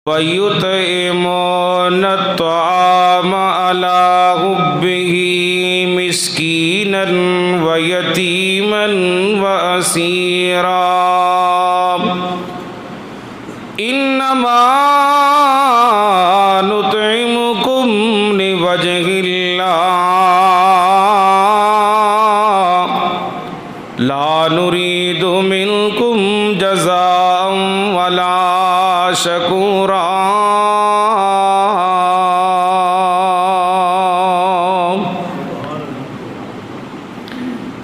وَيُطْعِمُونَ الطَّعَامَ عَلَى حُبِّهِ مِسْكِينًا وَيَتِيمًا وَأَسِيرًا إِنَّمَا نُطْعِمُكُمْ لِوَجْهِ اللَّهِ لَا نُرِيدُ مِنْكُمْ جَزَاءً وَلَا شَكُورًا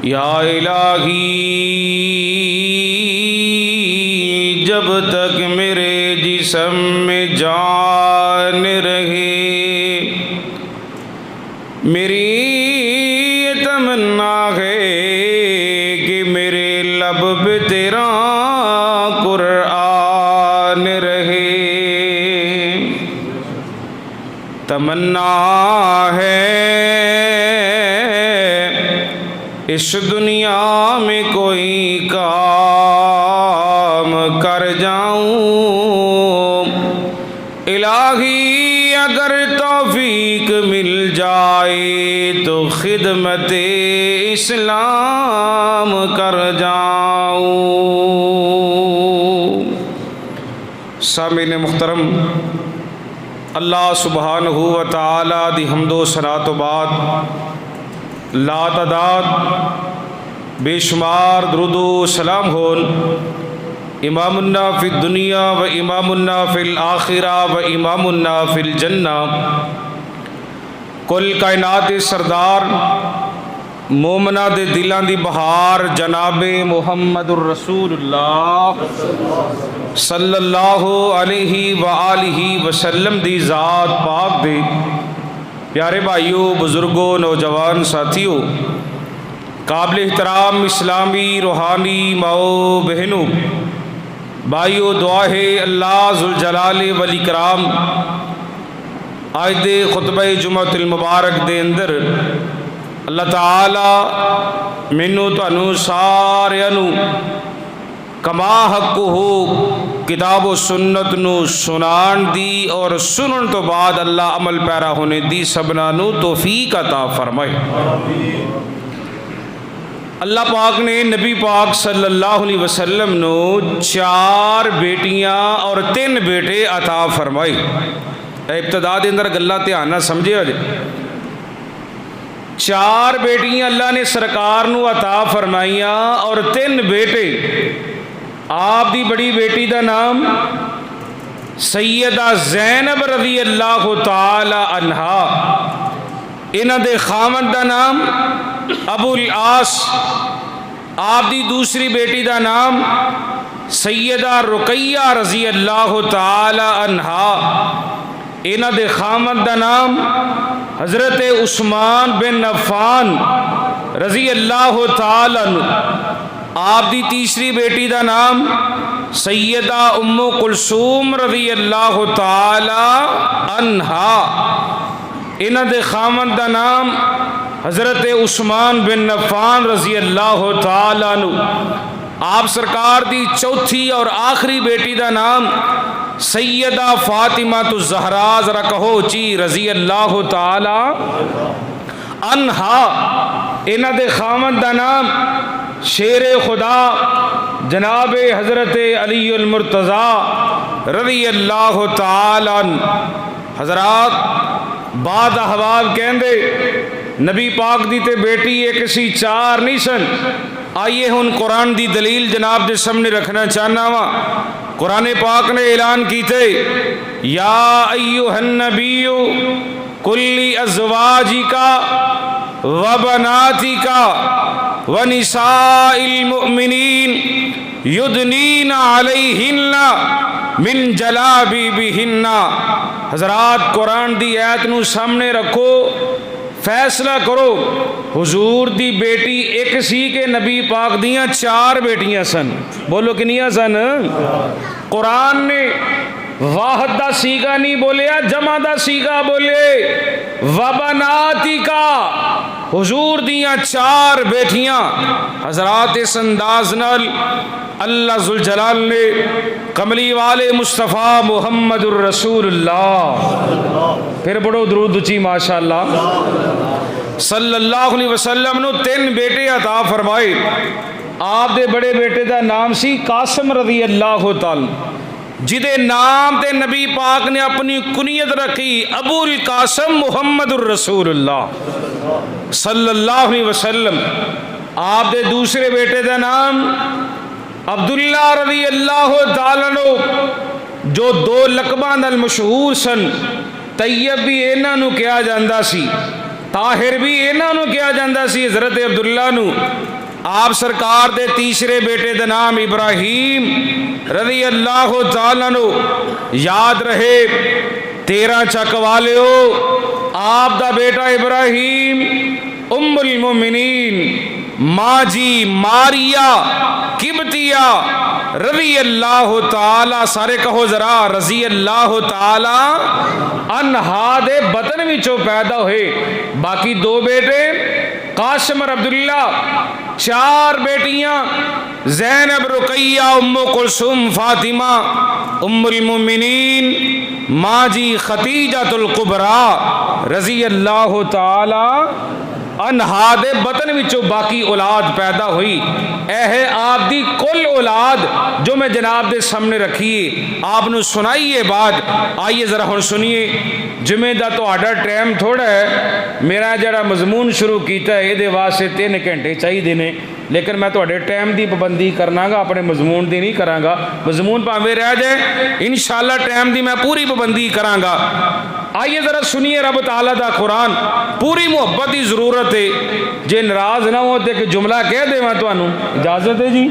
یا الہی جب تک میرے جسم میں جان رہے میری یہ تمنا ہے کہ میرے لب پہ تیرا قرآن رہے تمنا ہے اس دنیا میں کوئی کام کر جاؤں الہی اگر توفیق مل جائے تو خدمت اسلام کر جاؤں۔ سامعین محترم، اللہ سبحانہ و تعالی دی حمد و ثنا تو بعد لا تعداد بے شمار درود و سلام ہون امامنا فی الدنیا و امامنا فی الآخرہ و امامنا فی الجنہ کل کائنات سردار مومنہ دے دلاں دی بہار جناب محمد الرسول اللہ صلی اللہ علیہ وآلہ وسلم دی ذات پاک دے پیارے بھائیوں، بزرگوں، نوجوان ساتھیوں، قابل احترام اسلامی روحانی ماؤں بہنوں، بھائیوں، دعا ہے اللہ ذوالجلال والاکرام آج دے خطبہ جمعۃ المبارک دے اندر اللہ تعالی مینوں تانوں ساریاں نوں کما حق ہو کتاب و سنت نو سنان دی اور سنن تو بعد اللہ عمل پیرا ہونے دی سبنا نو توفیق عطا فرمائے۔ اللہ پاک نے نبی پاک صلی اللہ علیہ وسلم نو 4 بیٹیاں اور 3 بیٹے عطا فرمائے۔ ابتدا دے اندر گلاں دھیان نال سمجھے جے 4 بیٹیاں اللہ نے سرکار نو عطا فرمائیاں اور 3 بیٹے۔ آپ دی بڑی بیٹی دا نام سیدہ زینب رضی اللہ تعالی عنہا، انہاں دے خاوند دا نام ابو العاص، آپ دی دوسری بیٹی دا نام سیدہ رقیہ رضی اللہ تعالی عنہا، انہاں دے خاوند دا نام حضرت عثمان بن عفان رضی اللہ تعالی عنہ، آپ دی تیسری بیٹی دا نام سیدہ ام کلثوم رضی اللہ تعالی عنہا، انہاں دے خاوند دا نام حضرت عثمان بن عفان رضی اللہ تعالی عنہ، آپ سرکار دی چوتھی اور آخری بیٹی دا نام سیدہ فاطمہ الزہرا، ذرا کہو چی رضی اللہ تعالی عنہا، انہاں دے خاوند دا نام شیر خدا جناب حضرت علی المرتضیٰ رضی اللہ تعالی عنہ۔ حضرات بعد احوال کہندے نبی پاک دی تے بیٹی ایک سی 4 نہیں سن۔ آئیے ہن قرآن دی دلیل جناب دے سامنے رکھنا چاہنا وا۔ قرآن پاک نے اعلان کیتے یا ایھا النبی کل ازواجکا وبناتک ونساء المؤمنین یدنین علیہن من جلابیبہن۔ حضرات قرآن دی آیت نو سامنے رکھو، فیصلہ کرو۔ حضور دی بیٹی ایک سی کہ نبی پاک دیاں 4 بیٹیاں سن؟ بولو کنیاں سن؟ قرآن نے واحد دا سیگا نہیں بولیا، جمع دا سیگا بولے وبناتی کا، حضور دیاں 4 بیٹیاں۔ حضرات اس انداز نال اللہ ذوالجلال نے کملی والے مصطفیٰ محمد الرسول اللہ، پھر بڑو درود اچھی ماشاءاللہ، صلی اللہ علیہ وسلم نو 3 بیٹے عطا فرمائے۔ آپ دے بڑے بیٹے دا نام سی قاسم رضی اللہ تعالی، جدے نام تے نبی پاک نے اپنی کنیت رکھی ابو القاسم محمد الرسول اللہ صلی اللہ علیہ وسلم۔ آپ دے دوسرے بیٹے دا نام عبداللہ رضی اللہ تعالیٰ نو، جو 2 لقباں نال مشہور سن۔ طیب بھی انہاں نو کیا جاندا سی، طاہر بھی انہاں نو کیا جاندا سی، حضرت عبداللہ نو۔ آپ سرکار دے تیسرے بیٹے دا نام ابراہیم رضی اللہ تعالیٰ نو، یاد رہے 13 چک والے ہو۔ آپ دا بیٹا ابراہیم ام المومنین ماں جی ماریا قبطیہ رضی اللہ تعالی، سارے کہو ذرا رضی اللہ تعالی عنہا دے بطن وچوں پیدا ہوئے۔ باقی 2 بیٹے قاسم اور عبداللہ، 4 بیٹیاں زینب رقیہ ام کلثوم فاطمہ ام المومنین ماں جی خدیجہ الکبریٰ رضی اللہ تعالی عنہا دے بطن وچوں باقی اولاد پیدا ہوئی۔ اے ہے آپ دی کل اولاد جو میں جناب دے سامنے رکھیے، آپ نو سنائیے بات۔ آئیے ذرا ہن سنیے، جمعے دا تو آڈا ٹائم تھوڑا ہے، میرا جڑا مضمون شروع کیتا ہے یہ واسطے 3 گھنٹے چاہیے دینے، لیکن میں تھوڑے ٹائم دی پابندی کرنا گا، اپنے مضمون دی نہیں کراں گا۔ مضمون پاویں رہ جائے انشاءاللہ ٹائم دی میں پوری پابندی کراں گا۔ آئیے ذرا سنیے رب تعالیٰ دا قرآن، پوری محبت کی ضرورت ہے۔ جے ناراض نہ ہوتے کہ جملہ کہہ دے میں تانوں اجازت ہے جی؟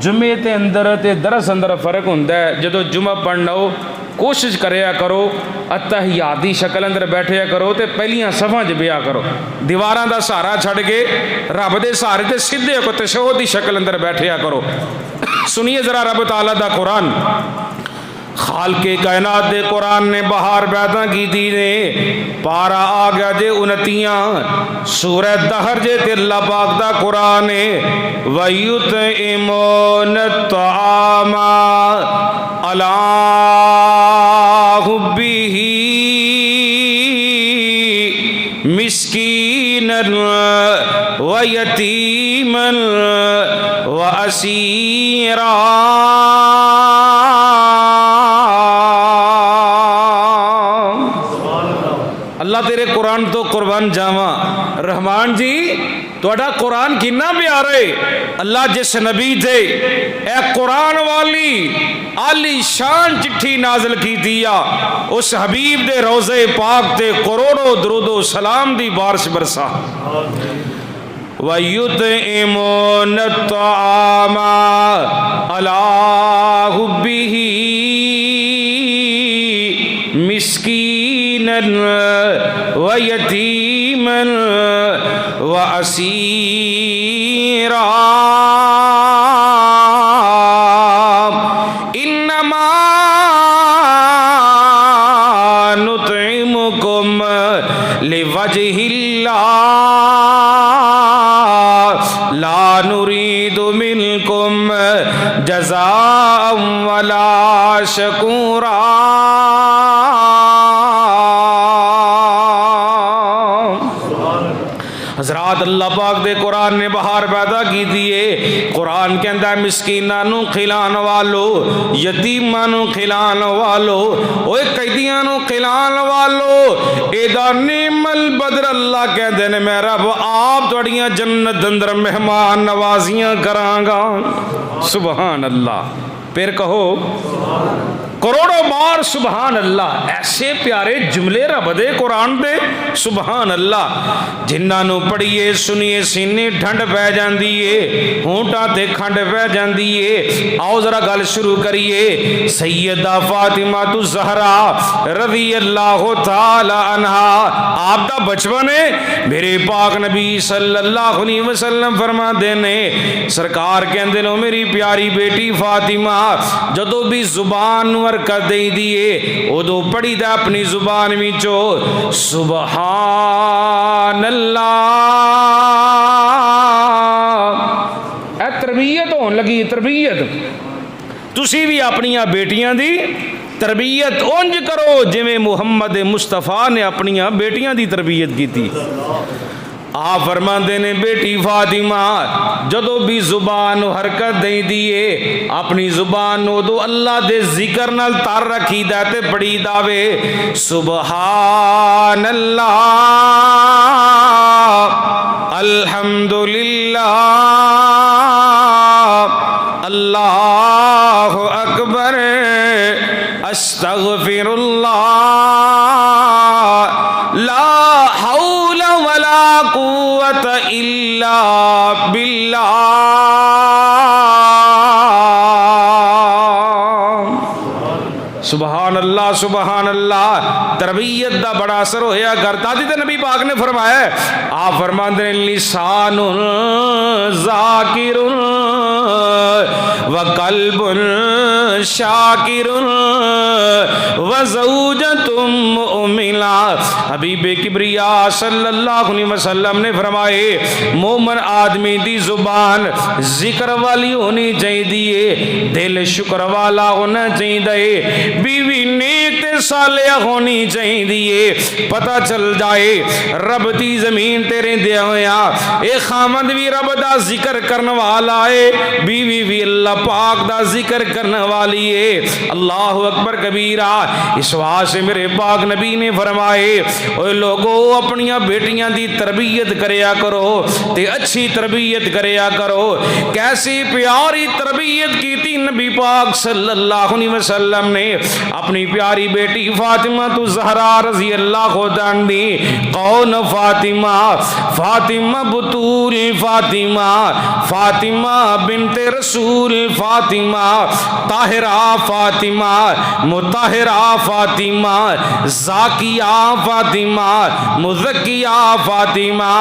جمعے تے اندر تے درس اندر فرق ہوندا ہے۔ جدو جمعہ پڑھنا ہو کوشش کریا کرو اتحیات دی شکل اندر بیٹھیا کرو تے پہلیاں صفاں چ بیا کرو، دیواراں دا سہارا چھڑ کے رب دے سہارے تے سیدھے ہو کے تشہد دی شکل اندر بیٹھیا کرو۔ سنیے ذرا رب تعالیٰ دا قرآن۔ خالق کائنات دے قرآن نے بہار پیدا کی دی نے، پارا آ گیا جے 29 سورہ دہر جے تے اللہ پاک دا قرآن ہے۔ وَيُطْعِمُونَ الطَّعَامَ عَلَىٰ حُبِّهِ مِسْكِينًا وَيَتِيمًا وَأَسِيرًا۔ اللہ تیرے قرآن تو قربان جاواں۔ رحمان جی توڑا قرآن کنا پیارا ہے۔ اللہ جس نبی تھے اے قرآن والی عالی شان چٹھی نازل کی دیا، اس حبیب دے روضے پاک تے کروڑوں درود و سلام دی بارش برسا۔ وَيُطْعِمُونَ الطَّعَامَ عَلَىٰ حُبِّهِ مِسْكِينًا وَيَتِيمًا وَأَسِيرًا۔ إِنَّمَا نُطْعِمُكُمْ لِوَجْهِ اللَّهِ لَا نُرِيدُ مِنْكُمْ جَزَاءً وَلَا شَكُورًا۔ حضرات اللہ پاک دے قرآن نے بہار پیدا کی دیئے۔ قرآن کے اندر مسکینانوں کھلان والو، یتیمانوں کھلان والو، اوے قیدیانوں کھلان والو، ایدہ نعم البدر اللہ کہہ دینے میں رب آپ توڑیاں جنت اندر مہمان نوازیاں کرانگا۔ سبحان اللہ، پھر کہو کروڑوں بار سبحان اللہ۔ ایسے پیارے جملے رب دے قرآن دے، سبحان اللہ، جنہاں نو پڑھیے سنیے سینے ٹھنڈ پہ جاندیے، ہونٹاں تے کھنڈ پہ جاندیے۔ آؤ ذرا گل شروع کریے۔ سیدہ فاطمہ الزہرا رضی اللہ تعالی عنہا، آپ دا بچپن ہے میرے پاک نبی صلی اللہ علیہ وسلم فرما دینے، سرکار کہندے نو میری پیاری بیٹی فاطمہ جدو بھی زبان حرکت دئی دیے ادو پڑھی دا اپنی زبان وچوں سبحان اللہ۔ اے تربیت ہون لگی، تربیت تسی بھی اپنی بیٹیاں دی تربیت اونج کرو جویں محمد مصطفیٰ نے اپنی بیٹیاں دی تربیت کی تھی۔ آپ فرماندے نے بیٹی فاطمہ جدو بھی زبان حرکت دیں دیے اپنی زبان نو دو اللہ دے ذکر نال تار رکھی داتے پڑی داوے سبحان اللہ الحمدللہ اللہ اکبر استغفر اللہ لا حول ولا قوت الا باللہ۔ سبحان اللہ سبحان اللہ۔ تربیت دا بڑا اثر ہویا کرتا تھی تے نبی پاک نے فرمایا ہے، آپ فرماندے ہیں لسان ذاکر وقلب شاکر وزوجۃ مؤمنہ۔ حبیب کبریا صلی اللہ علیہ وسلم نے فرمائے مومن آدمی دی زبان ذکر والی ہونی چاہیے، دل شکر والا ہونا چاہیے، بیوی نیک تے صالحہ ہونی چاہیے۔ پتہ چل جائے رب دی زمین تیرے دیا ہویا اے خامد بھی رب دا ذکر کرنے والا ہے، بیوی بھی اللہ پاک دا ذکر کرنے والی ہے۔ اللہ اکبر کبیرہ۔ اس واسطے میرے پاک نبی نے فرمائے اے لوگو اپنی بیٹیاں دی تربیت کریا کرو تے اچھی تربیت کریا کرو۔ کیسی پیاری تربیت کی تھی نبی پاک صلی اللہ علیہ وسلم نے اپنی پیاری بیٹی فاطمہ تو زہرا رضی اللہ عنہ دی۔ کون فاطمہ؟ فاطمہ بطول فاطمہ، فاطمہ بنت رسول فاطمہ، طاہرہ فاطمہ، مطہرہ فاطمہ، زاکیہ فاطمہ، مزکیہ فاطمہ،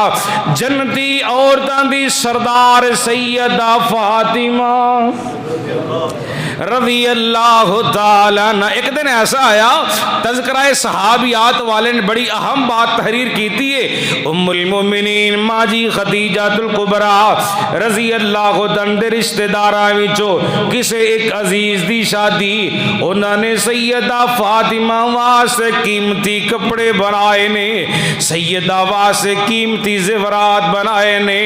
جنتی عورتاں دی سردار سیدہ فاطمہ رضی اللہ تعالیٰ عنہ۔ ایک دن ایسا آیا تذکرہ صحابیات والے نے بڑی اہم بات تحریر کی تھی، ام المومنین ماں جی خدیجہ الکبریٰ رضی اللہ عنہ دے رشتہ داراں وچوں کسے ایک عزیز دی شادی انہوں نے سیدہ فاطمہ واسطے قیمتی کپڑے بنائے نے، سیدہ واسطے قیمتی زیورات بنائے نے۔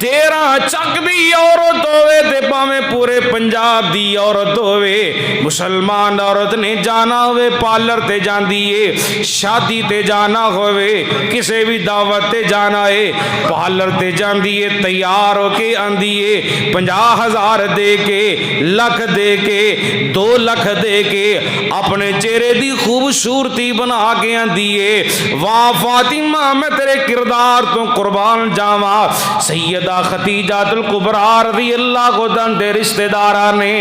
13 چک دی عورت ہوئے تے پاویں پورے پنجاب دی عورت ہوئے، مسلمان عورت نے جانا ہوئے پارلر تے جاندیے، شادی تے جانا ہوئے کسے بھی دعوت تے جانا ہے پارلر تے جاندیے، تیار ہو کے آندیے، 50,000 دے کے، لکھ دے کے، 2 لکھ دے کے اپنے چہرے دی خوبصورتی بنا کے آندیے۔ واہ فاطمہ میں تیرے کردار تو قربان جاواں۔ سیدہ خدیجہ الکبریٰ رضی اللہ عنہ دے رشتہ داراں نے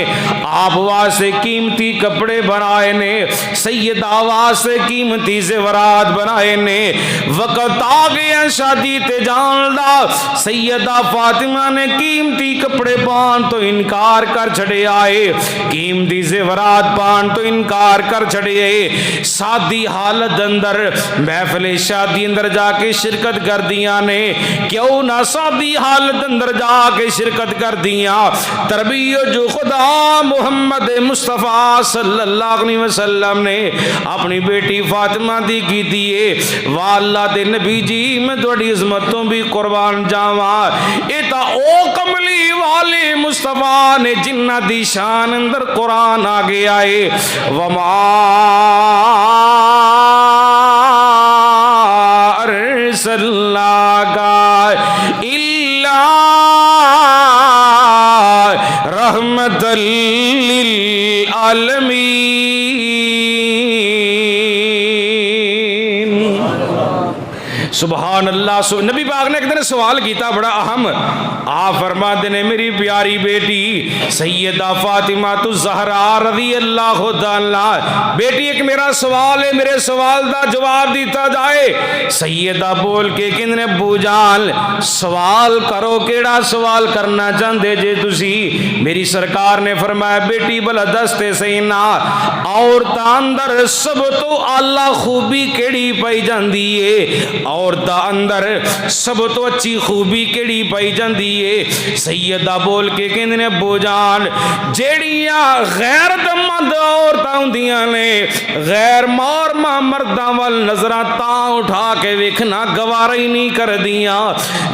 آپ واسطے قیمتی کپڑے بنائے نے، سیدہ واسطے قیمتی زیورات بنائے نے۔ وقت آ گیا شادی تے جان دا، سیدہ فاطمہ نے قیمتی کپڑے پان تو انکار کر چھڑے آئے، قیمتی زیورات پان تو انکار کر چھڑے آئے۔ سادی حالت اندر محفل شادی اندر جا کے شرکت کر دیا نے، کیوں نہ سادی حالت اندر جا کے شرکت کر دیا۔ تربیت جو خدا محمد مصطفیٰ صلی اللہ علیہ وسلم نے اپنی بیٹی فاطمہ دی کی دیئے۔ واللہ دے نبی جی میں توڑی عظمتوں بھی قربان جاواں، ایتا او کملی والے مصطفیٰ نے جنہ دی شان اندر قرآن آگے آئے۔ وما ارسلناک الا رحمت للعالمین۔ سبحان اللہ. نبی پاک نے ایک دن سوال کیتا بڑا اہم. آپ فرماتے نے میری پیاری بیٹی سیدہ فاطمہ الزہرا رضی اللہ تعالی، بیٹی ایک میرا سوال ہے، میرے سوال دا جواب دیتا جائے. سیدہ بول کے کہندے نے ابو جان سوال کرو، کیڑا سوال کرنا چاہندے جے تسی؟ میری سرکار نے فرمایا بیٹی بلا دستے سینا عورتاں اندر سب تو اعلی خوبی کیڑی پائی جاندی ہے؟ عورتاں اندر سب تو اچھی خوبی کیڑی پائی جاندی ہے؟ سیدہ بول کے کہندے نے ابو جان جیڑیاں غیرت مند عورتاں ہوندیاں نے غیر مارما مرداں ول نظراں تاں اٹھا کے ویکھنا گوارا ہی نہیں کردیاں.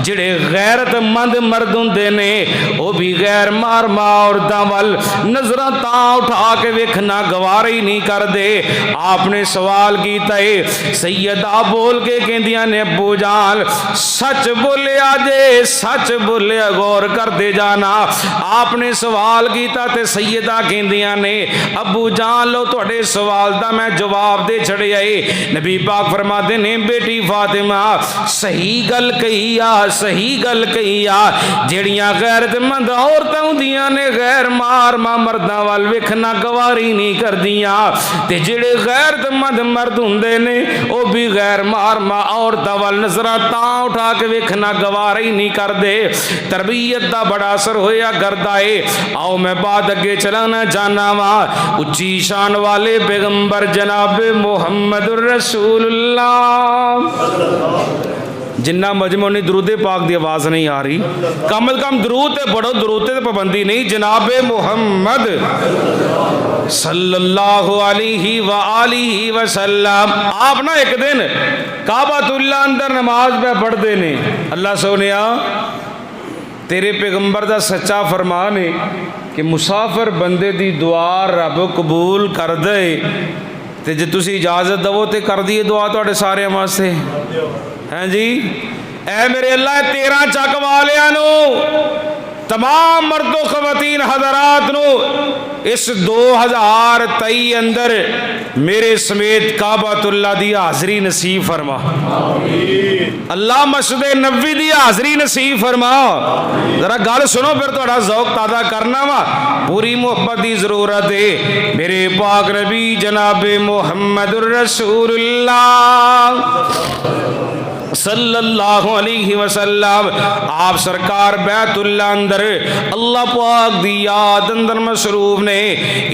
جڑے غیرت مند مرد ہوندے نے وہ بھی غیر مارما عورتاں ول نظراں تاں اٹھا کے ویکھنا گوارا ہی نہیں کردے. آپ نے سوال کیتا ہے. سیدہ بول کے کہندیاں نے ابو جان سچ بولیا جے، سچ بولیا، غور کر دے جانا. آپ نے سوال کیتا تے سیدہ کہندیاں نے ابو جان لو تہاڈے سوال دا میں جواب دے چھڑیا ہے. نبی پاک فرماتے نے بیٹی فاطمہ صحیح گل کہی آ، صحیح گل کہی آ. جیڑیاں غیرت مند عورتاں ہوندیاں نے غیر مارما مرداں وال ویکھنا گواری نہیں کردیاں، تے جڑے غیرت مند مرد ہوندے نے او بھی غیر مارما عورتاں وال نظراں تاں اٹھا کے ویکھنا گوارا ہی نہیں کردے. تربیت دا بڑا اثر ہویا کردا ہے. آؤ میں بات اگے چلانا چاہنا وا. اچھی شان والے پیغمبر جناب محمد الرسول اللہ. جنہ مجموعی درود پاک دی آواز نہیں آ رہی، کم از کم درود تے پڑھو، درود تے پابندی نہیں. جناب محمد صلی اللہ علیہ وآلہ وسلم آپ نا ایک دن کعبۃ اللہ اندر نماز پہ پڑھتے نے. اللہ سونیا تیرے پیغمبر دا سچا فرمان ہے کہ مسافر بندے دی دعا رب قبول کر دے. تے جے تسی اجازت دو تے کر دیے دعا تواڈے سارے واسطے. ہیں جی اے میرے اللہ 13 چک والیاں نو، تمام مرد و خواتین حضرات نو اس 2023 اندر میرے سمیت کعبۃ اللہ دی حاضری نصیب فرما. اللہ مسجد نبوی دی حاضری نصیب فرما. ذرا گل سنو پھر تھوڑا ذوق تازہ کرنا وا. پوری محبت دی ضرورت ہے. میرے پاک نبی جناب محمد الرسول اللہ صلی اللہ علیہ وسلم آپ سرکار بیت اللہ اندر اللہ پاک دی یاد اندر مصروف نے.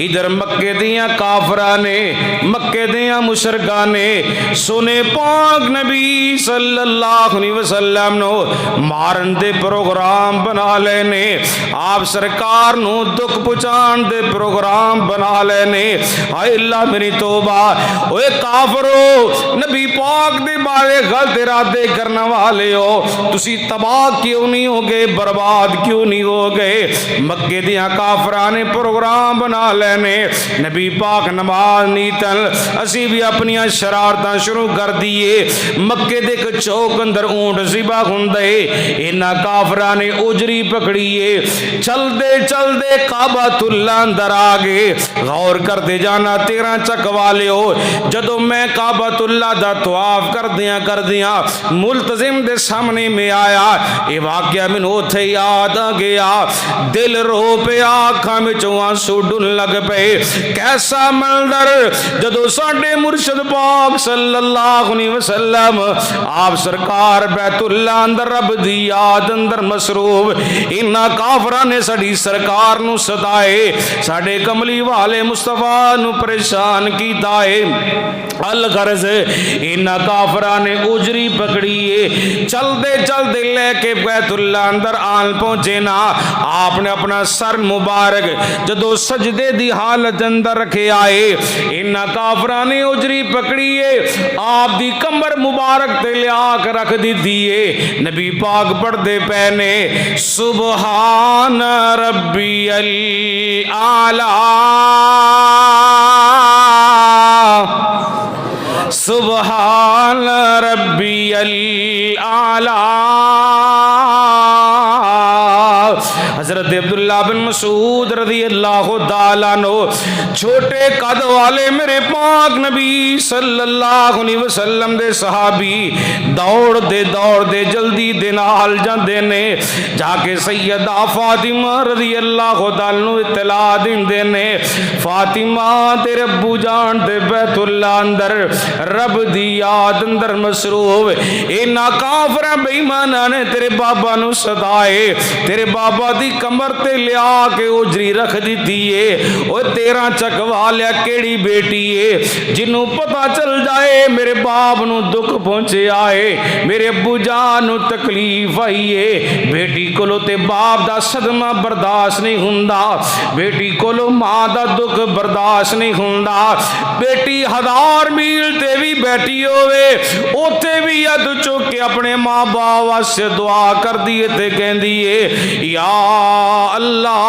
ادھر مکے دیاں کافراں نے، مکے دیاں مشرکاں نے سنے پاک نبی صلی اللہ علیہ وسلم نو مارن دے پروگرام بنا لے نے. آپ سرکار نو دکھ پہنچان دے پروگرام بنا لے نے. ہائے اللہ میری توبہ. اوے کافرو نبی پاک دے بارے غلط ارادے کرنا والے ہو، تسی تباہ کیوں نہیں ہو گئے، برباد کیوں نہیں ہو گئے؟ مکے دیاں کافراں نے پروگرام بنا لینے نبی پاک نماز نہیں تل اسی بھی اپنی شرارتاں شروع کر دیے. مکے دے ایک چوک اندر اونٹ ذبح ہوندے، انہاں کافراں نے اجری پکڑیے. چل دے کعبۃ اللہ اندر آ گئے. غور کر دے جانا 13 چک والے ہو، جدوں میں کعبۃ اللہ دا طواف کر دیاں ملتزم دے سامنے میں آیا. یہ واقعہ میں اوتھے یاد آ گیا. دل رو پہ آنکھاں وچوں آنسو ڈن لگ پے. کیسا منظر جدو ساڈے مرشد پاک صلی اللہ علیہ وسلم آپ سرکار بیت اللہ اندر رب دی یاد اندر مصروف. انہاں کافراں نے ساڈی سرکار نو ستائے، ساڈے کملی والے مصطفیٰ نو پریشان کیتا ہے. الغرض انہاں کافراں نے اجری پکڑیے. چل دے لے کے بیت اللہ اندر آن پہنچے نا. آپ نے اپنا سر مبارک جدو سجدے دی حالت اندر رکھے آئے، انہاں کافراں نے اجری پکڑیے، آپ دی کمر مبارک تے لیا کر رکھ دی دیئے. نبی پاک پڑھدے پہنے سبحان ربی الاعلی سبحان ربی الاعلی. حضرت عبداللہ عبداللہ بن مسعود رضی اللہ تعالیٰ عنہ چھوٹے قد والے میرے پاک نبی صلی اللہ علیہ وسلم دے صحابی دوڑ دے جلدی دے نال جاندے نے جا کے سیدہ فاطمہ رضی اللہ تعالیٰ عنہ اطلاع دیندے نے فاطمہ تیرے ابو جان تے بیت اللہ اندر رب دی یاد اندر مصروف اینا کافر بے ایماناں نے تیرے بابا نو ستائے تیرے بابا دی کمر تے لیا کے اجری رکھ دیتی ہے او تیرا چکوا لیا کیڑی بیٹی ہے جنوں پتہ چل جائے میرے باپ نو دکھ پہنچے آئے میرے ابو جان نو تکلیف آئی ہے بیٹی کولو تے باپ دا صدمہ برداشت نہیں ہوندا بیٹی کولو ماں دا دکھ برداشت نہیں ہوندا بیٹی 1000 میل تے بھی بیٹھی ہوئے اوتے بھی ید چک کے اپنے ماں باپ واسطے دعا کر دیے تے کہندی ہے یا اللہ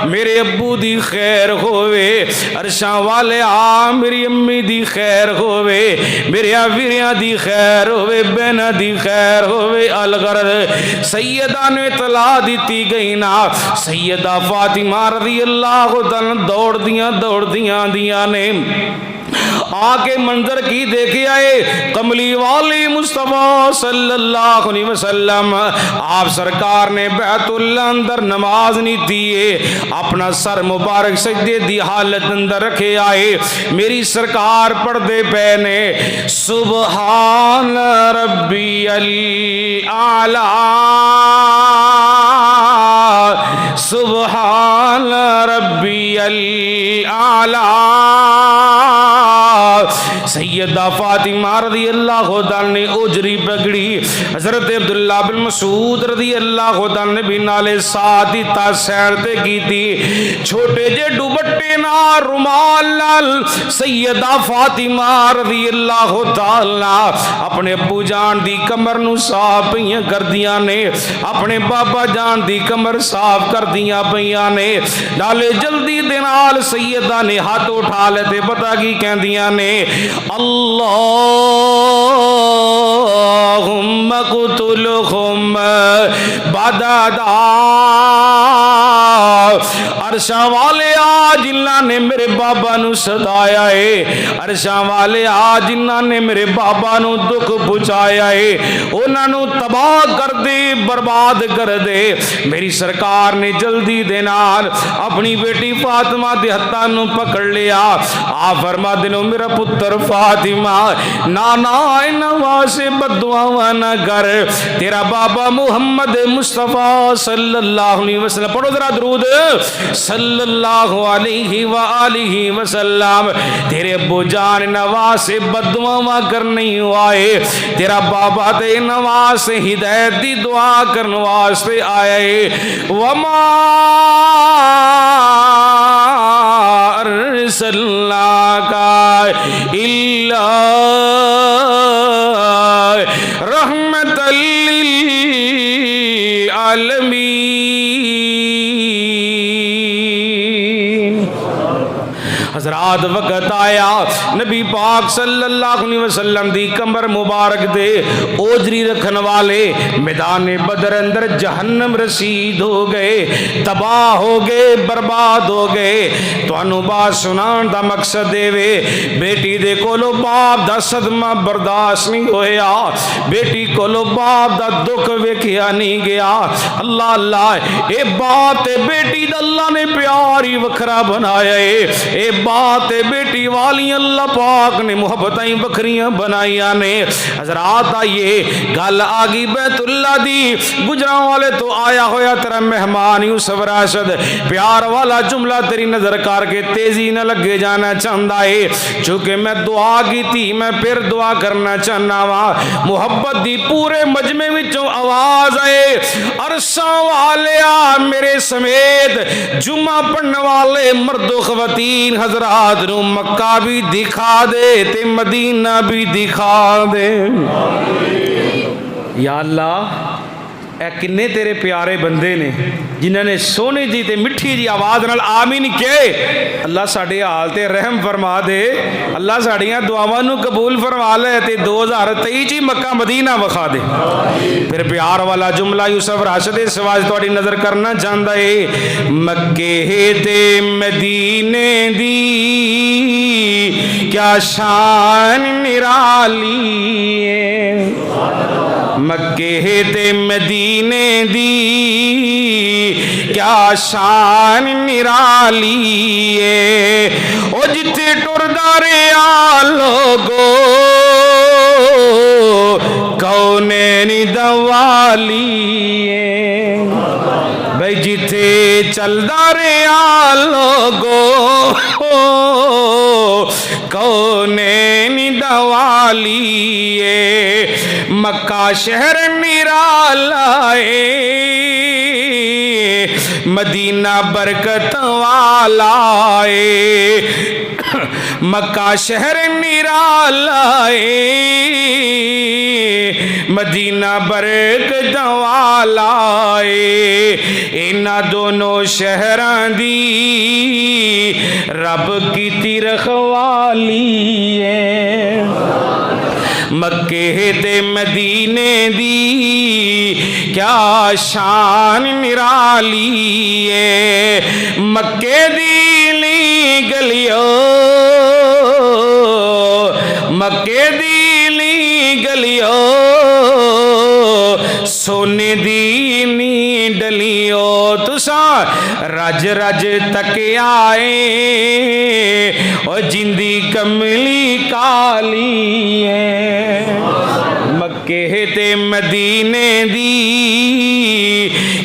میرے ابو دی خیر ہوئے عرشاں والے میری امی دی خیر ہوئے میرے ویریاں دی خیر ہوئے بہناں دی خیر ہوئے الغرض سیدہ نے اطلاع دیتی گئی نا سیدہ فاطمہ رضی اللہ تعالیٰ دوڑ دیاں نے آکے منظر کی دیکھے آئے کملی والی مصطفیٰ صلی اللہ علیہ وسلم آپ سرکار نے بیت اللہ اندر نماز نہیں دیئے اپنا سر مبارک سجدے دی حالت اندر رکھے آئے میری سرکار پڑھتے پہنے سبحان ربی الاعلی سبحان ربی الاعلی سیدہ فاطمہ رضی اللہ عنہ نے اجری پگڑی حضرت عبداللہ بن مسعود رضی اللہ عنہ نے بھی نالے ساتھ ہی تا سیرتے کی تھی چھوٹے جے ڈوبٹے نا رومال نال سیدہ فاطمہ رضی اللہ تعالیٰ اپنے ابو جان دی کمر نو صاف پہیاں کر دیا نے اپنے بابا جان دی کمر صاف کر دیا پہیاں نے نالے جلدی دنال سیدہ نے ہاتھ اٹھا لیتے پتہ کی کہن دیا نے اللہم قتلہم بددا عرشاں والے آج اللہ نے میرے بابا نو ستایا ہے عرشاں والے آج اللہ نے میرے بابا نو دکھ پہنچایا ہے انہاں نو تباہ کر دے برباد کر دے میری سرکار نے جلدی دے نال اپنی بیٹی فاطمہ دے ہتھاں نو پکڑ لیا آپ فرما دنو میرا پتر فاطمہ نانا واسے بددعاواں نہ کر تیرا بابا محمد مصطفیٰ صلی اللہ علیہ وسلم پڑھو ذرا درود صلی اللہ علیہ وآلہ وسلم تیرے ابو جان نواز سے بددعاواں کرنے آئے تیرا بابا تے نواز سے ہدایت دی دعا کرنے واسطے آئے وما ارسلناک الا رحمت للعالمین حضرات وقت آیا نبی پاک صلی اللہ علیہ وسلم دی کمر مبارک دے اوجری رکھن والے میدان بدر اندر جہنم رسید ہو گئے تباہ ہو گئے برباد ہو گئے تو انو بات سنان دا مقصد دے وے بیٹی دے کولو باپ دا صدمہ برداشت نہیں ہویا بیٹی کولو باپ دا دکھ ویکھیا نہیں گیا اللہ اللہ اے بات بیٹی دا اللہ نے پیاری وکھرا بنایا اے بات بیٹی والی اللہ پاک نے محبتیں بکھریاں بنائیاں نے حضرات آئیے گل آگی بیت اللہ دی گجراں والے تو آیا ہویا تیرا مہمان یوسف راشد پیار والا جملہ تیری نظر کار کے تیزی نہ لگے جانا چاہتا ہے چونکہ میں دعا کی تھی میں پھر دعا کرنا چاہنا وا محبت دی پورے مجمع وچوں آواز آئے عرشاں والے میرے سمیت جمعہ پڑھنے والے مرد و خواتین حضرات نو مکہ بھی دکھا دے تے مدینہ بھی دکھا دے یا اللہ اے کنے تیرے پیارے بندے نے جنہوں نے سونے جی تے مٹھی جی آواز نال آمین کہے. اللہ ساڈے حال تے رحم فرما دے, اللہ ساڈیاں دعاواں نو قبول فرما لے تے 2023 چی مکہ مدینہ وکھا دے. پھر پیار والا جملہ یوسف راشد سواج تہاڈی نظر کرنا چاہندا ہے. مکے تے مدینے دی کیا شان نرالی ہے, مکے تے مدینے دی کیا شان نرالی ہے. او جتھے ٹردا رہیا لوگو کونین دوالی ہے, بھئی جتھے چلدا رہیا لوگو کونین دوالی ہے. مکہ شہر نرالا ہے, مدینہ برکت والا ہے. مکہ شہر نرالا ہے, مدینہ برکت والا ہے. انہاں دونوں شہراں دی رب کی رکھوالی ہے. مکے تے مدینے دی کیا شان نرالی ہے. مکے دی لی گلیو, مکے دی لی گلیو سونے دی نی ڈلیو. تساں رج رج تکیا اے او جندی کملی کالی ہے. مکے تے مدینے دی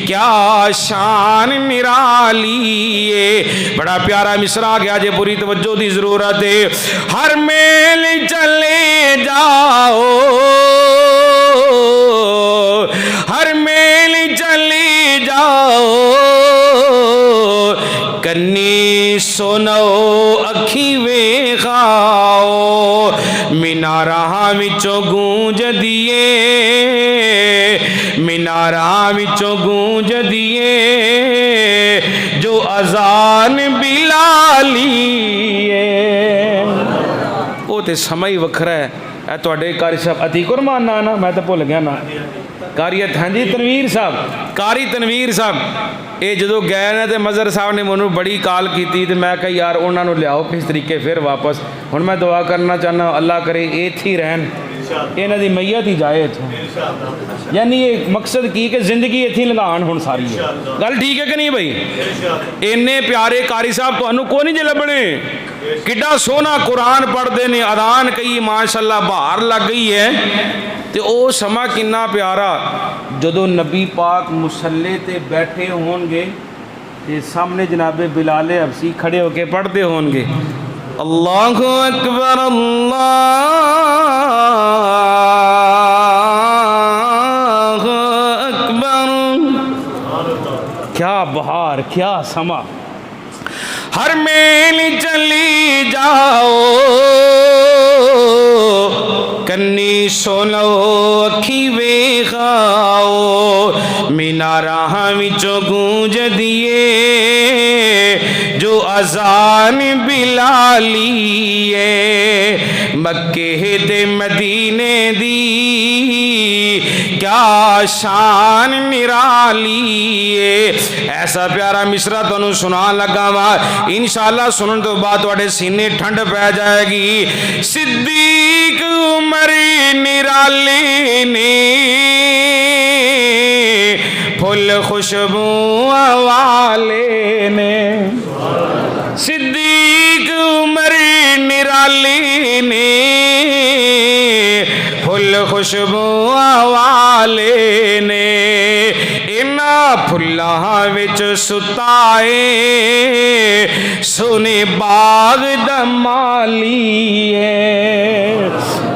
کیا شان نرالی ہے. بڑا پیارا مصرع گیا جے, پوری توجہ دی ضرورت ہے. ہر میل چلے جاؤ, ہر میل چلے جاؤ, کنی سنو اکھی ویکھاؤ. میناراں وچوں گونج دیے, میناراں وچوں گونج دیے جو اذان بلالی ہے. وہ تے سماں ہی وکھرا ہے. اے تواڈے قاری صاحب عتیق الرحمان نا, میں تے بھول گیا نا, قاری ہاں جی تنویر صاحب, قاری تنویر صاحب. یہ جدو گئے نا تو مظہر صاحب نے مجھے بڑی کال کی تو میں کہا یار انہوں نے لیاؤ کس طریقے پھر واپس. ہوں میں دعا کرنا چاہنا اللہ کرے ایتھے ہی رہن, یہاں دی میت ہی جائے اتوں. یعنی یہ مقصد کی کہ زندگی ایتھے لنگان ہوں ساری ہے. گل ٹھیک ہے کہ نہیں بھائی؟ اینے پیارے قاری صاحب تمہیں کو نہیں جے لبنے. کڈا سونا قرآن پڑھتے ہیں, اذان کئی ماشاءاللہ باہر لگ گئی ہے. تو او سما کنا پیارا جدو نبی پاک مسلے تے بیٹھے ہون گے تے سامنے جناب بلال حبشی کھڑے ہو کے پڑھتے ہون گے اللہ اکبر اللہ اکبر. کیا بہار, کیا سما. ہر میل چلی جاؤ کنی سنو اکھی ویکھاؤ. میناراں وچوں گونج دیے جو اذان بلالی ہے. مکے تے مدینے دی کیا شان نرالی ہے. ایسا پیارا مصرع تانوں سنا لگا وا, انشاءاللہ سنن تو بعد تواڈے سینے ٹھنڈ پہ جائے گی. صدیق عمر نرالی نے پھول خوشبو والے نے, صدیق عمر نرالی نے پھول خوشبو والے نے. انہاں پھلاں وچ ستائے سونے باغ دا مالی ہے.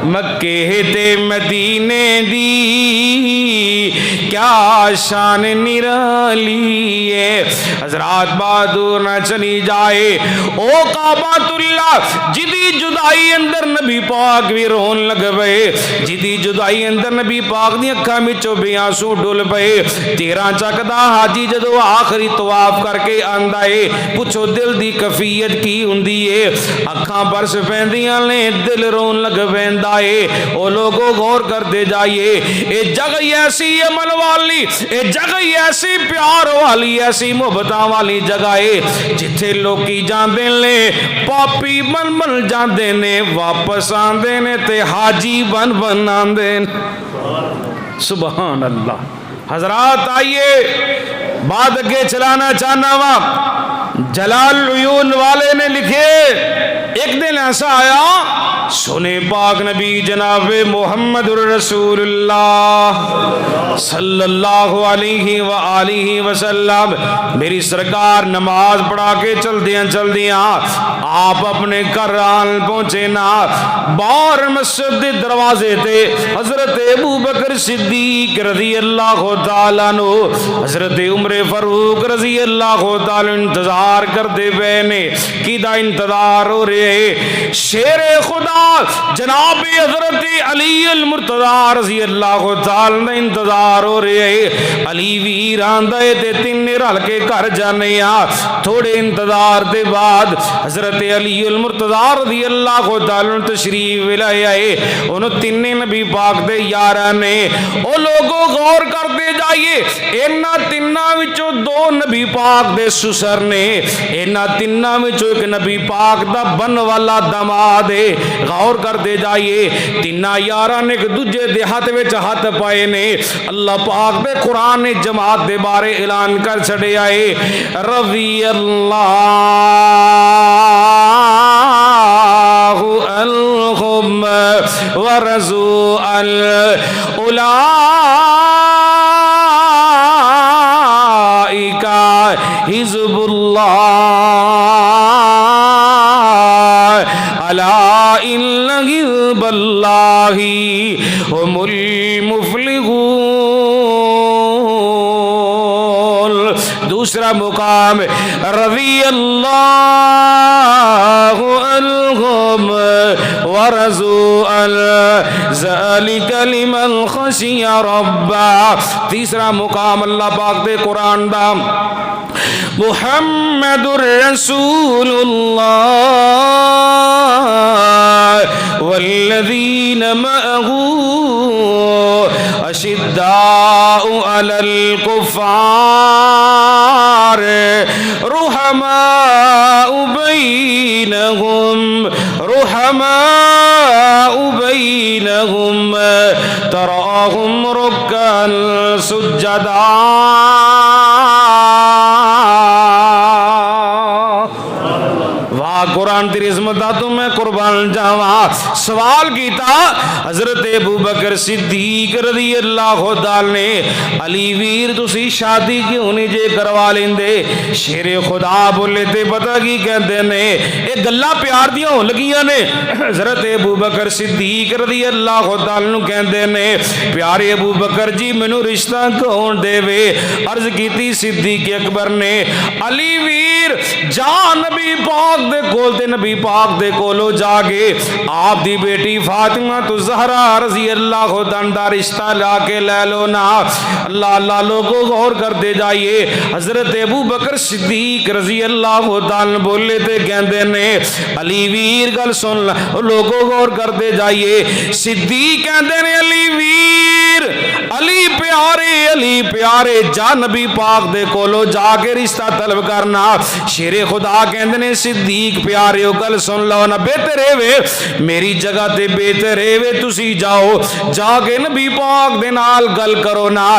مکے تے مدینے دی کیا شان نرالی ہے۔ حضرات بات دور نہ چلی جائے، او کعبۃ اللہ جدی جدائی اندر نبی پاک بھی رون لگ پئے، جدی جدائی اندر نبی پاک دی اکھاں وچوں بھی آنسو ڈل پئے۔ 13 چکدا حاجی جدو آخری طواف کر کے آندا ہے، پوچھو دل دی کیفیت کی ہوندی ہے؟ اکھاں برس پیندیاں نے، دل رون لگ پیندا ہے۔ او لوگوں غور کرتے جائیے، اے جگہ ایسی عمل والی، اے جگہ ایسی پیار والی، ایسی محبتاں والی جگہ ہے جتھے لوکی جاندے نے پاپی بن بن جاندے نے، واپس آندے نے تے حاجی بن بن آندے نے۔ سبحان اللہ۔ حضرات آئیے بات اگے چلانا چاہنا وا، جلال العیون والے نے لکھے ایک دن ایسا آیا، سنے پاک نبی جناب محمد الرسول اللہ صلی اللہ علیہ وآلہ وسلم، میری سرکار نماز پڑھا کے چل دیاں آپ اپنے گھر آن پہنچے نا، باہر مسجد دے دروازے تے حضرت ابو بکر صدیق رضی اللہ تعالیٰ عنہ، حضرت عمر فاروق رضی اللہ تعالیٰ انتظار کرتے پے نے۔ کیدا انتظار ہو رہے، شیر خدا جناب حضرت علی المرتضی رضی اللہ تعالیٰ نے انتظار ہو رہے۔ علی ویر آندے تے تین رل کے گھر جانے آ، تھوڑے انتظار دے بعد حضرت علی المرتضی رضی اللہ تعالیٰ تشریف لائے آئے، انہوں تین نبی پاک دے یاراں نے۔ او لوگوں غور کرتے جائیے، اینا تیناں وچوں دو نبی پاک دے سسر نے، اینا تیناں وچوں ایک نبی پاک دا بن والا داماد ہے۔ غور کرتے جائیے، تیناں یاراں نے ایک دوجے دے ہاتھ وچ ہاتھ پائے نے۔ اللہ پاک دے قرآن نے جماعت دے بارے اعلان کر چھڑے آئے، رضی اللہ عنہم ورضوا عنہ، اولئک حزب اللہ، الا ان حزب اللہ هم المفلحون۔ دوسرا مقام، رضی اللہ عنہم ورضوا عنہ ذلک لمن خشی ربہ۔ تیسرا مقام اللہ پاک دے قرآن دا، محمد الرسول اللہ والذین معه اشداء علی الکفار رحماء بینہم تراہم رکعا سجدا۔ قرآن تیری عظمت دا تو میں قربان جاواں۔ سوال کیتا حضرت ابو بکر صدیق رضی اللہ تعالی نے، علی ویر تسی شادی کیوں نہیں جے کروا لیندے؟ شیر خدا بولے تے پتہ کی کہندے نے، اے گلاں پیار دیاں ہون لگیاں نے۔ حضرت ابو بکر صدیق رضی اللہ تعالی نو کہندے نے، پیارے ابو بکر جی مینوں رشتہ کون دے وے؟ عرض کیتی صدیق اکبر نے، علی ویر جا نبی پاک دے کول تے نبی پاک دے کولو جا کے آپ دی بیٹی فاطمہ تو زہرا رضی اللہ عنہا دا رشتہ لا کے لے لو نا۔ اللہ اللہ لوگوں غور کرتے جائیے، حضرت ابو بکر صدیق رضی اللہ تعالی بولے تے کہندے نے، علی ویر گل سن، لوگوں غور کرتے جائیے، صدیق کہندے نے علی ویر، علی پیارے جا نبی پاک دے کولو جا کے رشتہ طلب کرنا۔ شیر خدا کہندے نے صدیق پیارے ہو گل سن لو نا، بہتر ہے وے میری جگہ تے بہتر ہے وے تسی جاؤ جا کے نبی پاک دے نال گل کرو نا،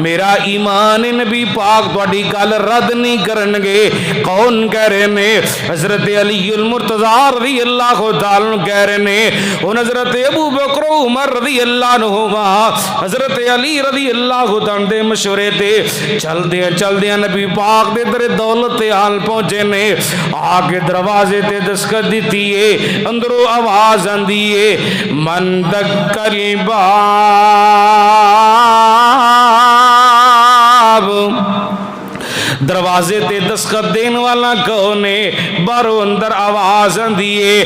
میرا ایمان نبی پاک تہاڈی گل رد نہیں کرن گے۔ کون کہہ رہے نے؟ حضرت علی المرتضی رضی اللہ تعالی عنہ کہہ رہے نے، ان حضرت ابو بکر عمر رضی اللہ عنہ حضرت علی رضی اللہ تعالی دے مشورے تے چلدے نبی پاک دے در دولت حال پہنچے نے۔ آگے دروازے تے دستخط دیتی ہے، اندروں آواز آندی ہے، من دکل باب جناب دروازے تے دستخط دین والا کون ہے؟ بارو اندر آواز آندی ہے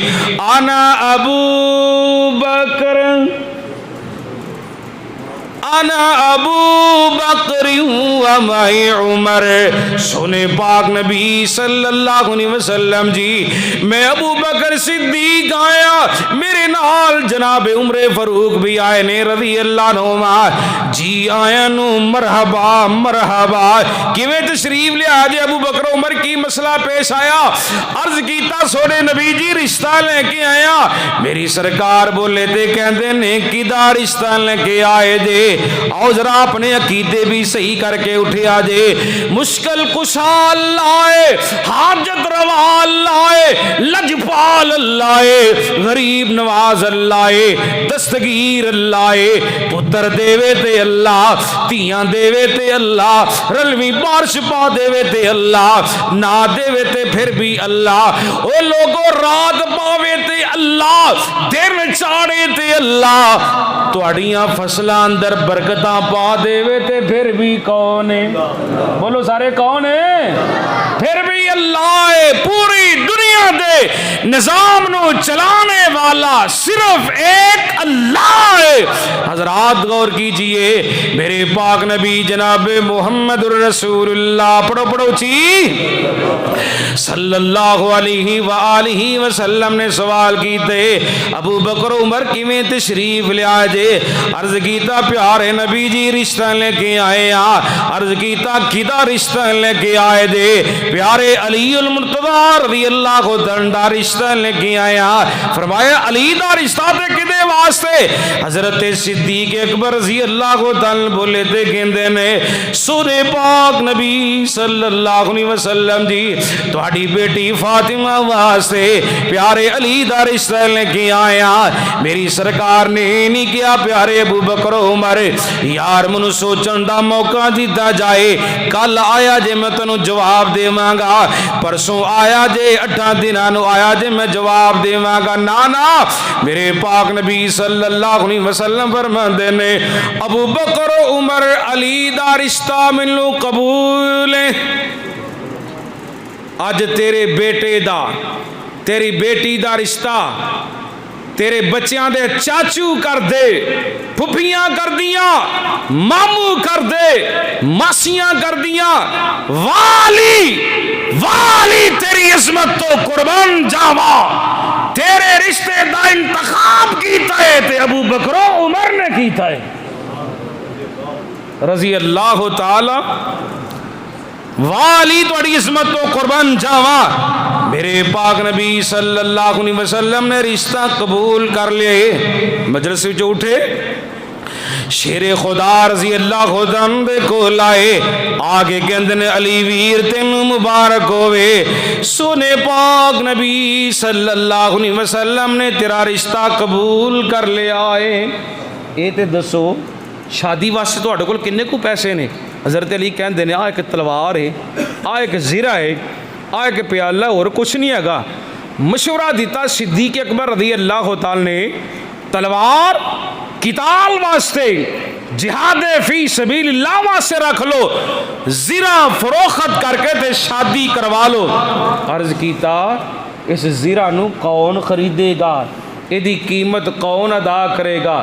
انا ابو بکر انا ابو بکر و معی عمر. سنے پاک نبی صلی اللہ علیہ وسلم جی میں ابو بکر صدیق آیا, میرے نال جناب عمر فاروق بھی آئے نے رضی اللہ عنہما جی آیا نو مرحبا مرحبا. کیویں تشریف لیا جی ابو بکر عمر کی مسئلہ پیش آیا؟ عرض کیتا سونے نبی جی رشتہ لے کے آیا. میری سرکار بولے تے کہندے نے کدا رشتہ لے کے آئے جے؟ آؤ ذرا اپنے عقیدے بھی صحیح کر کے اٹھے آجے. مشکل کشا اللہ ہے, حاجت روا اللہ ہے, لجپال اللہ ہے, غریب نواز اللہ ہے, دستگیر اللہ ہے, پتر دیوے تے اللہ, تیاں دیوے تے اللہ, رلوی بارش پا دیوے تے اللہ, نہ دیوے تے پھر بھی اللہ, او لوگوں رات پاوے تے اللہ, دن چاڑے تے اللہ, تواڈیاں فصلاں اندر برکتاں پا دے تے پھر بھی کون ہے؟ بولو سارے کون ہے؟ پھر بھی اللہ ہے. پوری دنیا دے نظام نو چلانے والا صرف ایک اللہ ہے. حضرات غور کیجئے, میرے پاک نبی جناب محمد رسول اللہ پڑھو پڑھو چی صلی اللہ علیہ وآلہ وسلم نے سوال کیتے ابو بکر عمر کیویں تشریف لیا جے؟ عرض کیتا پیارے نبی جی رشتہ لے کے آئے ہاں. عرض کیتا کدا رشتہ لے کے آئے دے؟ پیارے علی المرتضی رضی اللہ عنہ دا رشتہ لے کے آئے ہاں. فرمایا علی دا رشتہ تے کدے واسطے؟ حضرت صدیق اکبر رضی اللہ عنہ بولے تے کہندے نے سورے پاک نبی صلی اللہ علیہ وسلم جی تہاڈی بیٹی فاطمہ واسطے پیارے علی دا رشتہ لے کے آئے ہاں. میری سرکار نے نہیں کیا پیارے ابو بکر عمر یار منو سوچن دا موقع دیتا جائے, کل آیا جے میں تنو جواب دے مانگا, پرسوں آیا جے 8 دناں نو آیا جے میں جواب دے مانگا. نا میرے پاک نبی صلی اللہ علیہ وسلم فرماندے نے ابو بکر عمر علی دا رشتہ مینوں قبول ہے. اج تیرے بیٹے دا تیری بیٹی دا رشتہ تیرے بچیاں دے چاچو کر دے, پھپھیاں کر دیاں, ماموں کر دے, ماسیاں کر دیاں, والی والی تیری عظمت تو قربان جاوا, تیرے رشتے دا انتخاب کیتا ہے تے ابو بکر عمر نے کیتا ہے رضی اللہ تعالی. والی توڑی عظمت تو قربان جاوا. میرے پاک نبی صلی اللہ علیہ وسلم نے رشتہ قبول کر لے. مجلس وچ اٹھے شیر خدا رضی اللہ عنہ دے کول آئے, آگے کہندے نے علی ویر تینوں مبارک ہوئے, سونے پاک نبی صلی اللہ علیہ وسلم نے تیرا رشتہ قبول کر لیا ہے. اے تے دسو شادی واسطے تہاڈے کول کنے کو پیسے نے؟ حضرت علی کہندے نے آ ایک تلوار ہے, آ ایک زرہ ہے, آ ایک پیالہ, اور کچھ نہیں ہے گا. مشورہ دیتا صدیق اکبر رضی اللہ تعالی نے تلوار قتال واسطے جہاد فی سبیل اللہ واسطے رکھ لو, زرہ فروخت کر کے تے شادی کروا لو. عرض کیتا اس زرہ نو کون خریدے گا, ایدی قیمت کون ادا کرے گا؟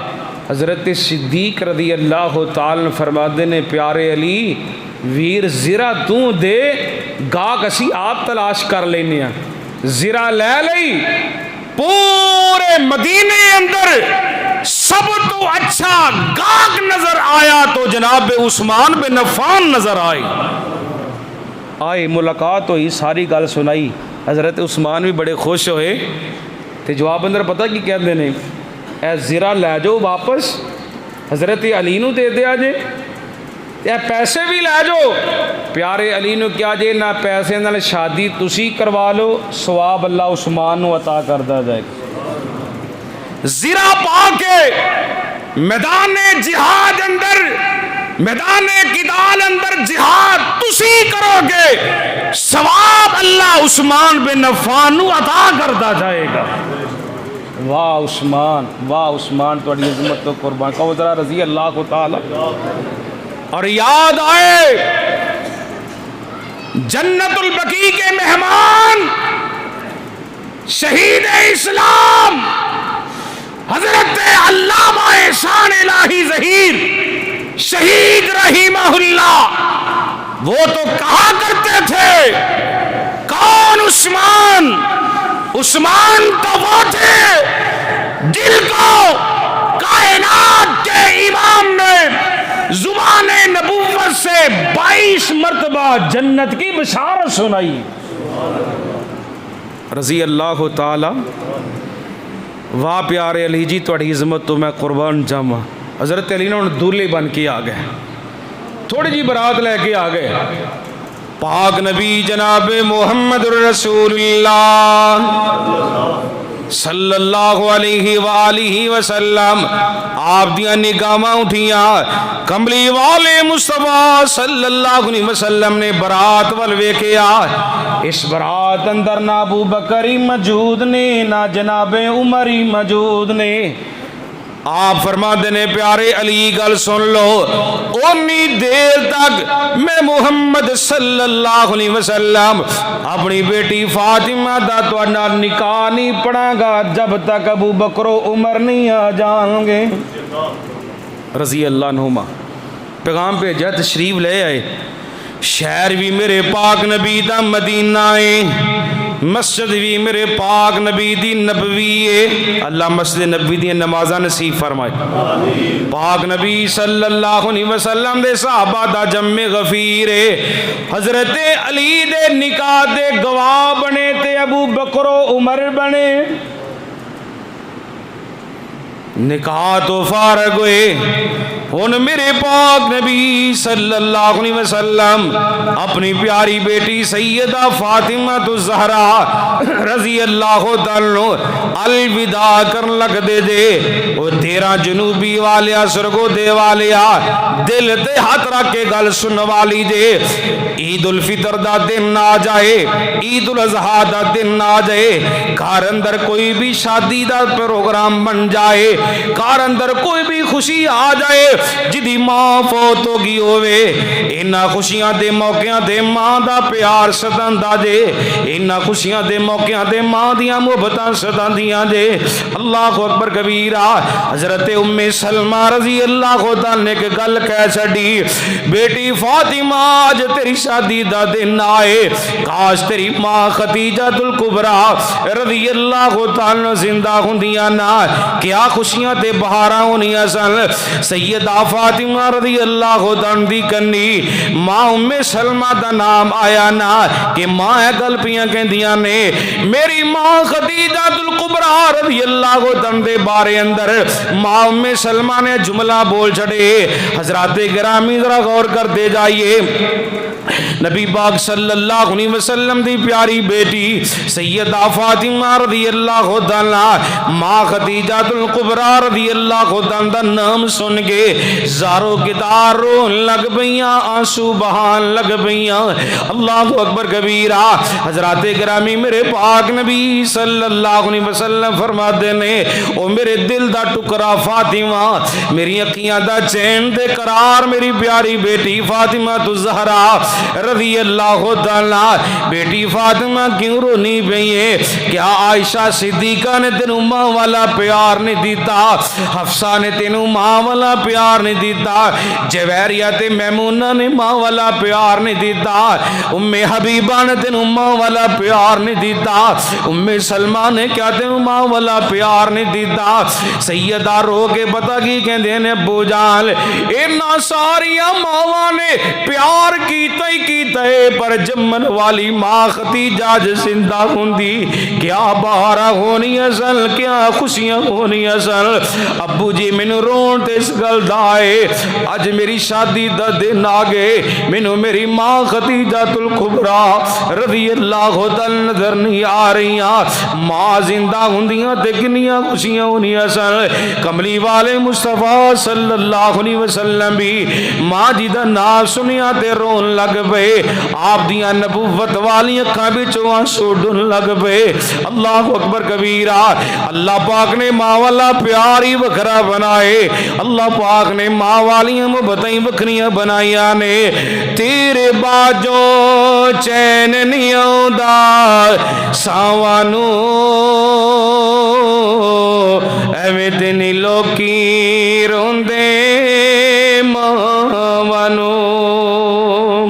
حضرت صدیق رضی اللہ تعالی فرماتے نے پیارے علی ویر زرہ تو دے گاہک اسی آپ تلاش کر لینے ہیں. زرہ لے لئی, پورے مدینے اندر سب تو اچھا گاہک نظر آیا تو جناب عثمان بن عفان نظر آئی. ملاقات ہوئی, ساری گل سنائی. حضرت عثمان بھی بڑے خوش ہوئے تے جواب اندر پتہ کی کہندے نے اے زرہ لے جاؤ واپس حضرت علی نو دے دیا جے, اے پیسے بھی لے جاؤ. پیارے علی نو کیا جے نہ پیسے نال شادی تسی کروا لو, ثواب اللہ عثمان نو عطا کردا جائے. زرہ پا کے میدان جہاد اندر, میدان قتال اندر جہاد تسی کرو گے, ثواب اللہ عثمان بن عفان نو عطا کردا جائے گا. واہ عثمان, واہ عثمان, تھوڑی عظمت تو قربان. کہو ذرا رضی اللہ تعالی. اور یاد آئے جنت البقیع کے مہمان شہید اسلام حضرت علامہ احسان الہی ظہیر شہید رحمہ اللہ، وہ تو کہا کرتے تھے کون عثمان؟ عثمان تو وہ تھے جن کو کائنات کے امام نے زبان نبوت سے 22 مرتبہ جنت کی بشارت سنائی۔ رضی اللہ تعالی۔ واہ پیارے علی جی تھوڑی عظمت تو میں قربان جاواں۔ حضرت علی نے دولہے بن کے آ گئے، تھوڑی جی برات لے کے آ گئے۔ پاک نبی جناب محمد رسول اللہ صلی اللہ علیہ وآلہ وسلم آپ دیاں نگاہاں اٹھیاں، کملی والے مصطفیٰ صلی اللہ علیہ وسلم نے برات ول ویکھیا۔ اس برات اندر نہ ابو بکر موجود نے نہ جناب عمر موجود نے۔ آپ فرما دینے پیارے علی گل سن لو، انی دیر تک میں محمد صلی اللہ علیہ وسلم اپنی بیٹی فاطمہ دا تو نکاح نہیں پڑھا گا جب تک ابو بکر و عمر نہیں آ جائیں گے رضی اللہ عنہما۔ پیغام بھیجا، تشریف لے آئے۔ شہر بھی میرے پاک نبی دا مدینہ ہے، مسجد بھی میرے پاک نبی دی نبوی ہے۔ اللہ مسجد نبوی دی نمازاں نصیب فرمائے۔ پاک نبی صلی اللہ علیہ وسلم دے صحابہ دا جمع غفیر ہے۔ حضرت علی دے نکاح دے گواہ بنے تے ابو بکر و عمر بنے۔ نکاح تو فارغ ہوئے، ہن میرے پاک نبی صلی اللہ علیہ وسلم اپنی پیاری بیٹی سیدہ فاطمہ الزہرا رضی اللہ تعالیٰ الوداع کرن لگ دے وہ 13 جنوبی والیا سرگو دے والیا دل تے ہاتھ رکھ کے گل سن والی دے۔ عید الفطر دا دن آ جائے، عید الاضحیٰ دا دن آ جائے، گھر اندر کوئی بھی شادی دا پروگرام بن جائے، گھر اندر کوئی بھی خوشی آ جائے، جدی ماں فوت ہو گئی ہوئے، انہاں خوشیاں دے موقعاں دے ماں دا پیار ستاندا جے، انہاں خوشیاں دے موقعاں دے ماں دیاں محبتاں ستاندیاں جے۔ اللہ اکبر کبیرہ۔ حضرت ام سلمہ رضی اللہ تعالیٰ نے ایک گل کہہ چھڈی، بیٹی فاطمہ آج تیری شادی دا دن آئے، کاش تیری ماں خدیجہ الکبریٰ رضی اللہ تعالیٰ زندہ ہوندیاں نا، کیا خوشیاں تے بہاراں ہونیاں سن۔ سیدہ فاطمہ رضی اللہ تعالیٰ دی کنی ماں ام سلمہ دا نام آیا نا کہ ماں اے گل پیاں کہندیاں نے میری ماں خدیجہ الکبریٰ رضی اللہ تعالیٰ دے بارے اندر ماں ام سلمہ نے جملہ بول چھڑے۔ حضرات گرامی ذرا غور کرتے جائیے، نبی پاک صلی اللہ علیہ وسلم دی پیاری بیٹی سیدہ فاطمہ رضی اللہ تعالیٰ ماں خدیجہ الکبریٰ رضی اللہ تعالیٰ دا نام سن کے زارو کتار رون لگ بیاں، آنسو بہان لگ بیاں۔ اللہ اکبر کبیرہ۔ حضرات گرامی میرے پاک نبی صلی اللہ علیہ وسلم فرماتے نے او میرے دل دا ٹکرا فاطمہ، میری اکھیاں دا چین دے قرار میری پیاری بیٹی فاطمہ الزہرا رضی اللہ تعالیٰ۔ بیٹی فاطمہ کیوں رونی پئی ہے؟ کیا عائشہ صدیقہ نے تینوں ماں والا پیار نہیں دیتا؟ حفصہ نے تینوں ماں والا پیار نہیں دیتا؟ جویریہ تے میمونہ نے ماں والا پیار نہیں دیتا؟ ام حبیبہ نے تینوں ماں والا پیار نہیں دیتا؟ ام سلمہ نے کیا تینوں ماں والا پیار نہیں دیتا؟ سیدہ رو کے پتہ کی کہندے نے ابو جان انہاں ساریاں ماواں نے پیار کیتا ہی کیتا ہے، پر جمن والی ماں خدیجہ زندہ ہوندی کیا بہارا ہونی اصل، کیا خوشیاں ہونی اصل۔ ابو جی مینوں رون تے اس گل دا ہے، اج میری شادی دا دن آ گئے، مینوں میری ماں خدیجہ الکبریٰ رضی اللہ تعالی نظر نہیں آ رہیاں۔ ماں زندہ ہوندیاں تے کنیاں خوشیاں ہونی اصل۔ کملی والے مصطفیٰ صلی اللہ علیہ وسلم بھی ماں جی دا نام سنیا تے رون لگ پئے، آپ دیاں نبوت والی اکھاں وچوں آنسو ڈن لگ پئے۔ اللہ اکبر کبیرہ۔ اللہ پاک نے ماں والا پیار ہی وکھرا بنائے. اللہ پاک نے ماں والیاں محبتیں وکھریاں بنائیاں نے. تیرے باجو چین نہیں آؤندا ساواں نوں ایویں تے نہیں لوکی روندے ماواں نوں.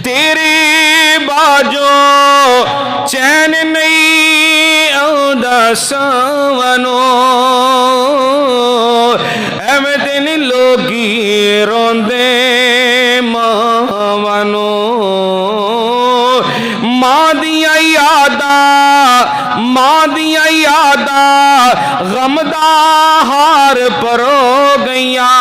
تیرے باجو چین نہیں آؤندا ساواں نوں ایویں تے نہیں لوکی روندے ماواں نوں. ماں دیاں یاداں غم دا ہار پرو گئیاں.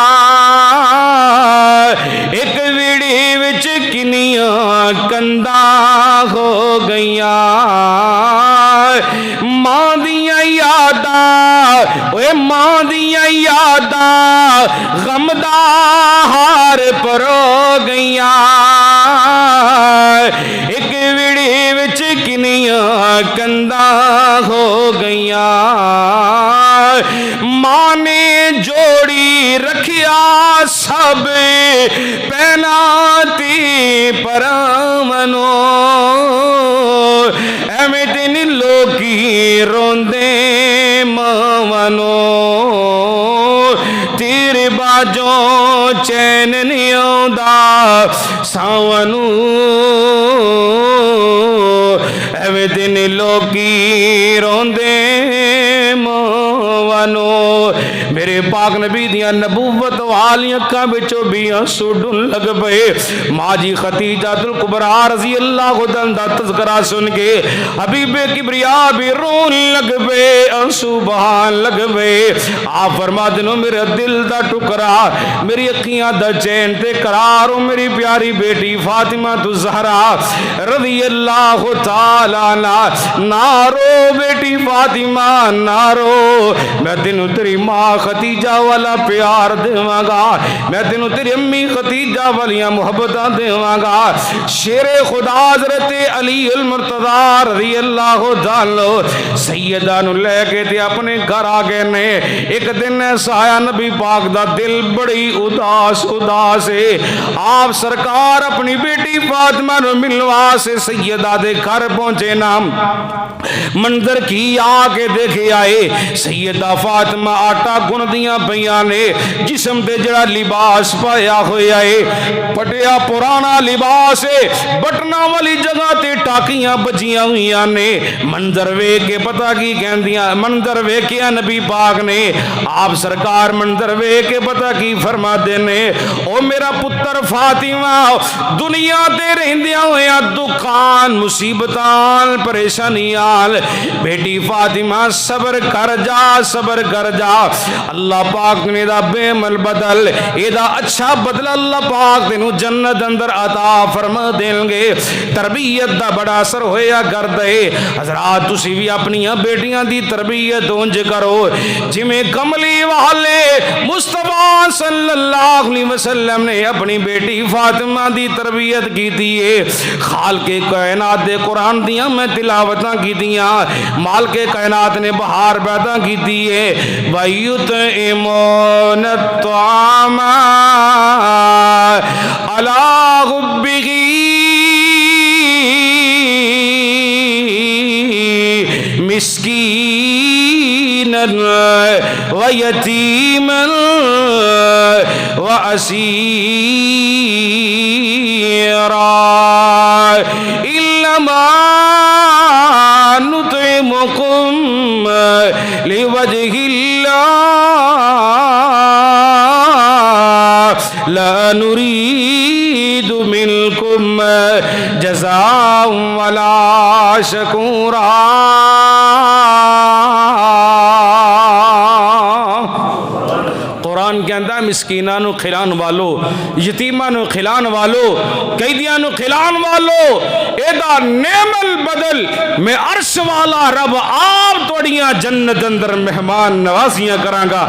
ایک ویڑی وچ کنیاں کنداں ہو گئیاں. ماں دیاں یاداں غم دا ہار پرو گئیاں. ایک ویڑی وچ کنیاں کنداں ہو گئیاں. ماں نے جوڑی رکھیا سب پہناتی پراواں نوں ایویں تے نہیں لوکی روندے ماواں نوں. تیرے باجوں چین نہیں آؤندا ساواں نوں ایویں تے نہیں لوکی روندے ماواں نوں. میرے پاک نبی دیاں نبوت والی اکھاں وچوں بھی آنسو ڈن لگ پئے. ماں جی خدیجہ الکبریٰ رضی اللہ عنہا دا تذکرہ سن کے حبیب کبریاء بھی رون لگ پئے, آنسو بہان لگ پئے. آپ فرماتے ہیں میرے دل دا ٹکرا, میری اکھیاں دا چین تے قرار, میری پیاری بیٹی فاطمہ الزہرا رضی اللہ تعالی عنہا. نارو بیٹی فاطمہ نارو, میں تینوں تیری ماں خدیجہ والا پیار دیواں گا, میں تینوں تیری امی خدیجہ والیاں محبتاں دیواں گا. شیر خدا حضرت علی المرتضیٰ رضی اللہ تعالی سیدہ نو لے کے تے اپنے گھر آ گئے نے. ایک دن ایسا آیا نبی پاک دا دل بڑی اداس ہے. آپ سرکار اپنی بیٹی فاطمہ نو ملوا سے سیدہ دے گھر پہنچے نا. منظر کی آ کے دیکھے آئے, سیدہ فاطمہ آٹا گن دیاں پیاں نے, جسم تے جڑا لباس پایا ہویا ہے پٹیا پرانا لباس ہے, بٹنا والی جگہ تے ٹاکیاں بجیاں ہویاں نے. منظر ویکھ کے پتہ کی کہندیاں, منظر ویکھیا نبی پاک نے, آپ سرکار منظر ویکھ کے پتہ کی فرماتے نے, او میرا پتر فاطمہ دنیا تے رہندیاں ہویاں دکھان مصیبتاں پریشانیاں, بیٹی فاطمہ صبر کر جا, اللہ پاک نے دا بے مل بدل اے دا اچھا بدل اللہ پاک تینوں جنت اندر عطا فرما دیں گے. تربیت دا بڑا اثر ہویا کر دے. حضرات تسی بھی اپنی بیٹیاں دی تربیت اونج کرو جویں کملی والے مصطفیٰ صلی اللہ علیہ وسلم نے اپنی بیٹی فاطمہ دی تربیت کی ہے. خالق کائنات دے قرآن دیاں میں تلاوتاں کی دیاں, مالک کائنات نے بہار پیدا کی ہے. وَيُطْعِمُونَ الطَّعَامَ عَلَىٰ حُبِّهِ مسكينا ويتيما وأسيرا إنما نطعمكم لوجه الله لا نريد منكم جزاء ولا شكورا. قرآن کے اندر مسکیناں نو کھلان والو, یتیماں نو کھلان والو, قیدیاں نو کھلان والو, ایدا نعم البدل میں عرش والا رب آپ توڑیاں جنت اندر مہمان نوازیاں کرانگا.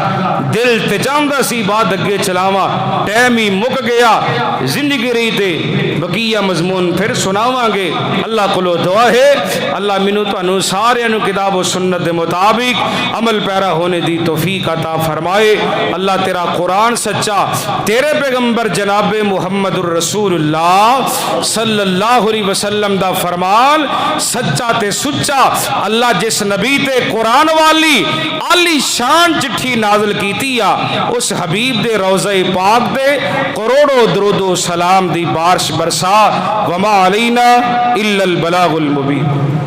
دل تے چاہندا سی بات اگے چلاواں، ٹائم ہی مک گیا. زندگی رہی تے بقیہ مضمون پھر سناواں گے. اللہ کولو دعا ہے اللہ مینوں تانوں سارے نو کتاب و سنت دے مطابق عمل پیرا ہونے دی توفیق عطا فرمائے. اللہ تیرا قرآن سچا، تیرے پیغمبر جناب محمد الرسول اللہ صلی اللہ علیہ وسلم دا فرمان سچا تے سچا. اللہ جس نبی تے قرآن والی عالی شان چٹھی نازل کیتی آ، اس حبیب دے روضہ پاک دے کروڑوں درود و سلام دی بارش برسا. وما علینا الا البلاغ المبین.